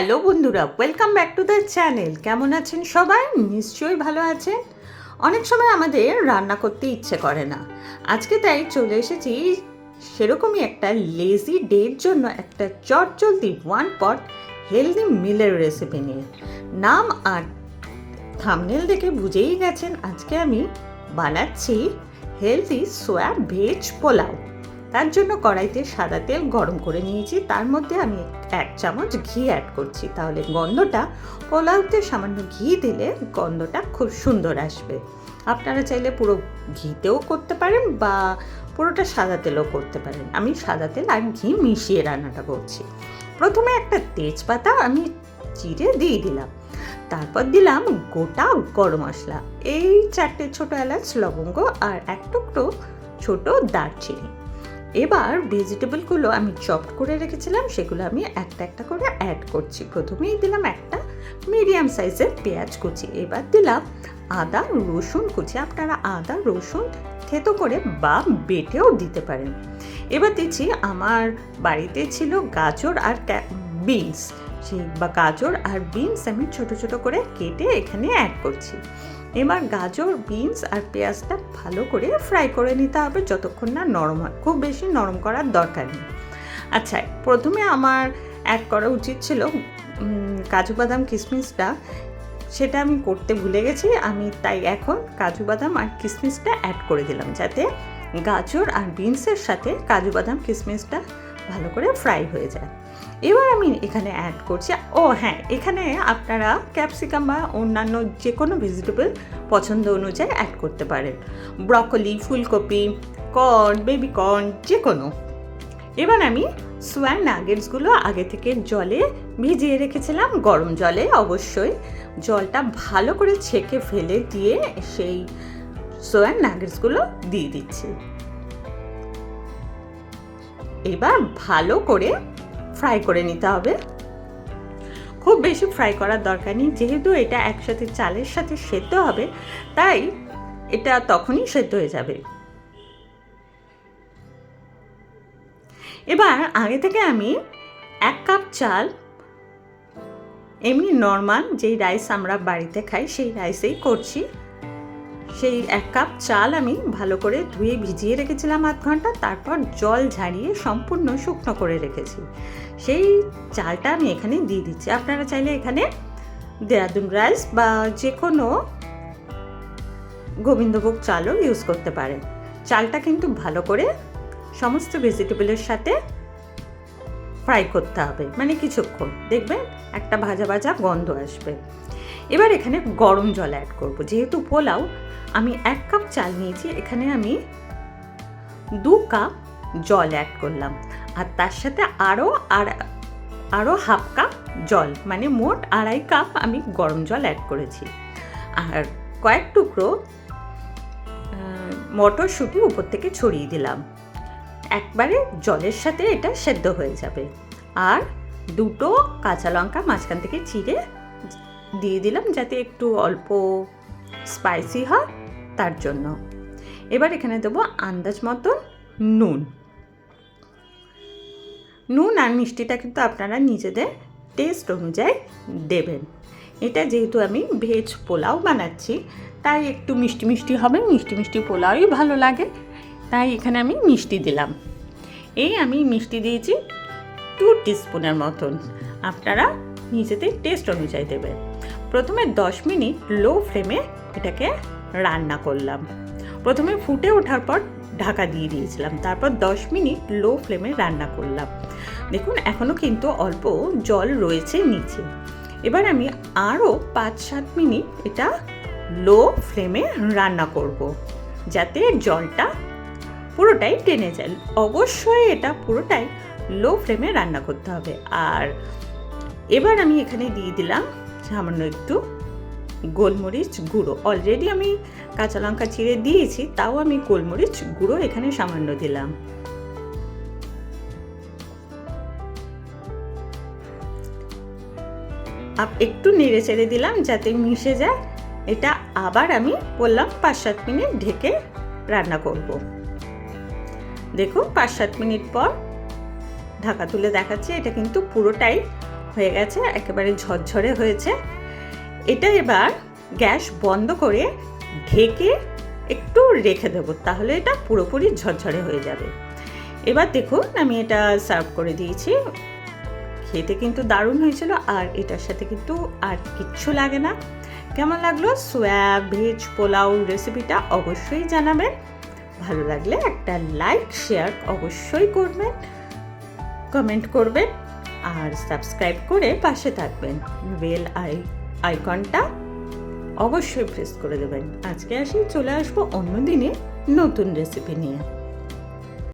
Hello বন্ধুরা, welcome back to the channel. কেমন আছেন সবাই? নিশ্চয়ই ভালো আছেন। অনেক সময় আমাদের রান্না করতে ইচ্ছে করে না। আজকে তাই চলে এসেছি সেরকমই একটা লেজি ডের জন্য একটা চটজলদি ওয়ান পট হেলদি মিলের রেসিপি নিয়ে। নাম আর থাম্বনেল দেখে বুঝেই গেছেন আজকে আমি বানাচ্ছি হেলদি সোয়া ভেজ পোলাও। তার জন্য কড়াইতে সাদা তেল গরম করে নিয়েছি, তার মধ্যে আমি 1 চামচ ঘি অ্যাড করছি। তাহলে গন্ধটা, পোলাওতে সামান্য ঘি দিলে গন্ধটা খুব সুন্দর আসবে। আপনারা চাইলে পুরো ঘিতেও করতে পারেন বা পুরোটা সাদা তেলও করতে পারেন। আমি সাদা তেল আর ঘি মিশিয়ে রান্নাটা করছি। প্রথমে একটা তেজপাতা আমি চিড়ে দিয়ে দিলাম, তারপর দিলাম গোটা গরম মশলা, এই 4টে ছোটো এলাচ, লবঙ্গ আর 1 টুকরো ছোট দারচিনি। এবার ভেজিটেবলগুলো আমি চপ করে রেখেছিলাম, সেগুলো আমি একটা একটা করে অ্যাড করছি। প্রথমেই দিলাম একটা মিডিয়াম সাইজের পেঁয়াজ কুচি, এবার দিলাম আদা রসুন কুচি। আপনারা আদা রসুন থেতো করে বা বেটেও দিতে পারেন। এবার দিচ্ছি, আমার বাড়িতে ছিল গাজর আর বিনস, সেই গাজর আর বিনস আমি ছোট ছোট করে কেটে এখানে অ্যাড করছি। এবার গাজর, বিনস আর পেঁয়াজটা ভালো করে ফ্রাই করে নিতে হবে যতক্ষণ না নরম হয়। খুব বেশি নরম করার দরকার নেই। আচ্ছা, প্রথমে আমার অ্যাড করা উচিত ছিল কাজু বাদাম কিশমিশটা, সেটা আমি করতে ভুলে গেছি। আমি তাই এখন কাজু বাদাম আর কিশমিশটা অ্যাড করে দিলাম, যাতে গাজর আর বিনসের সাথে কাজু বাদাম কিশমিশটা ভালো করে ফ্রাই হয়ে যায়। এবার আমি এখানে অ্যাড করছি, হ্যাঁ, এখানে আপনারা ক্যাপসিকাম বা অন্যান্য যে কোনো ভেজিটেবল পছন্দ অনুযায়ী অ্যাড করতে পারেন। ব্রকলি, ফুলকপি, কর্ন, বেবি কর্ন, যে কোনো। এবার আমি সোয়া নাগেটসগুলো আগে থেকে জলে ভিজিয়ে রেখেছিলাম, গরম জলে অবশ্যই। জলটা ভালো করে ছেঁকে ফেলে দিয়ে সেই সোয়া নাগেটসগুলো দিয়ে দিচ্ছি। এবার ভালো করে ফ্রাই করে নিতে হবে। খুব বেশি ফ্রাই করার দরকার নেই, যেহেতু এটা একসাথে চালের সাথে সেদ্ধ হবে, তাই এটা তখনই সেদ্ধ হয়ে যাবে। এবার আগে থেকে আমি 1 কাপ চাল, এমনি নর্মাল যেই রাইস আমরা বাড়িতে খাই সেই রাইসেই করছি, সেই 1 কাপ চাল আমি ভালো করে ধুয়ে ভিজিয়ে রেখেছিলাম আধ ঘন্টা, তারপর জল ঝারিয়ে সম্পূর্ণ শুকনো করে রেখেছি। সেই চালটা আমি এখানে দিয়ে দিচ্ছি। আপনারা চাইলে এখানে দেরাদুন রাইস বা যে কোনো গোবিন্দভোগ চালও ইউজ করতে পারেন। চালটা কিন্তু ভালো করে সমস্ত ভেজিটেবলের সাথে ফ্রাই করতে হবে, মানে কিছুক্ষণ, দেখবেন একটা ভাজা ভাজা গন্ধ আসবে। এবার এখানে গরম জল অ্যাড করব। যেহেতু পোলাও, আমি 1 কাপ চাল নিয়েছি, এখানে আমি 2 কাপ জল অ্যাড করলাম, আর তার সাথে আরও হাফ কাপ জল, মানে মোট 2.5 কাপ আমি গরম জল অ্যাড করেছি। আর কয়েক টুকরো মটরশুঁটি উপর থেকে ছড়িয়ে দিলাম। একবারে জলের সাথে এটা সেদ্ধ হয়ে যাবে। আর 2টো কাঁচা লঙ্কা মাঝখান থেকে চিড়ে দিয়ে দিলাম, যাতে একটু অল্প স্পাইসি হয় তার জন্য। এবার এখানে দেবো আন্দাজ মতো নুন আর মিষ্টিটা কিন্তু আপনারা নিজেদের টেস্ট অনুযায়ী দেবেন। এটা যেহেতু আমি ভেজ পোলাও বানাচ্ছি, তাই একটু মিষ্টি মিষ্টি হবে, মিষ্টি মিষ্টি পোলাওই ভালো লাগে, তাই এখানে আমি মিষ্টি দিলাম। এই আমি মিষ্টি দিয়েছি 2 টিস্পুনের মতন, আপনারা নিজেদের টেস্ট অনুযায়ী দেবেন। প্রথমে 10 মিনিট লো ফ্লেমে এটাকে রান্না করলাম। প্রথমে ফুটে ওঠার পর ঢাকা দিয়ে দিয়েছিলাম, তারপর 10 মিনিট লো ফ্লেমে রান্না করলাম। দেখুন, এখনও কিন্তু অল্প জল রয়েছে নিচে। এবার আমি আরও 5-7 মিনিট এটা লো ফ্লেমে রান্না করব, যাতে জলটা পুরোটাই টেনে যায়। অবশ্যই এটা পুরোটাই লো ফ্লেমে রান্না করতে হবে। আর এবার আমি এখানে দিয়ে দিলাম সামান্য একটু গোলমরিচ গুঁড়ো। অলরেডি আমি কাঁচা লঙ্কা চিড়ে দিয়েছি, তাও আমি গোলমরিচ গুঁড়ো এখানে সামান্য দিলাম। একটু নেড়ে চেড়ে দিলাম যাতে মিশে যায়। এটা আবার আমি বললাম 5-7 মিনিট ঢেকে রান্না করব। দেখুন, 5-7 মিনিট পর ঢাকা তুলে দেখাচ্ছি, এটা কিন্তু পুরোটাই হয়ে গেছে, একেবারে ঝরঝরে হয়েছে। এটা এবার গ্যাস বন্ধ করে ঢেকে একটু রেখে দেবো, তাহলে এটা পুরোপুরি ঝরঝরে হয়ে যাবে। এবার দেখুন আমি এটা সার্ভ করে দিয়েছি। খেতে কিন্তু দারুণ হয়েছিল, আর এটার সাথে কিন্তু আর কিচ্ছু লাগে না। কেমন লাগলো সোয়া ভেজ পোলাও রেসিপিটা অবশ্যই জানাবেন। ভালো লাগলে একটা লাইক শেয়ার অবশ্যই করবেন, কমেন্ট করবেন, আর সাবস্ক্রাইব করে পাশে থাকবেন। বেল আইকনটা অবশ্যই প্রেস করে দেবেন। আজকে আসি, চলে আসবো অন্য দিনে নতুন রেসিপি নিয়ে।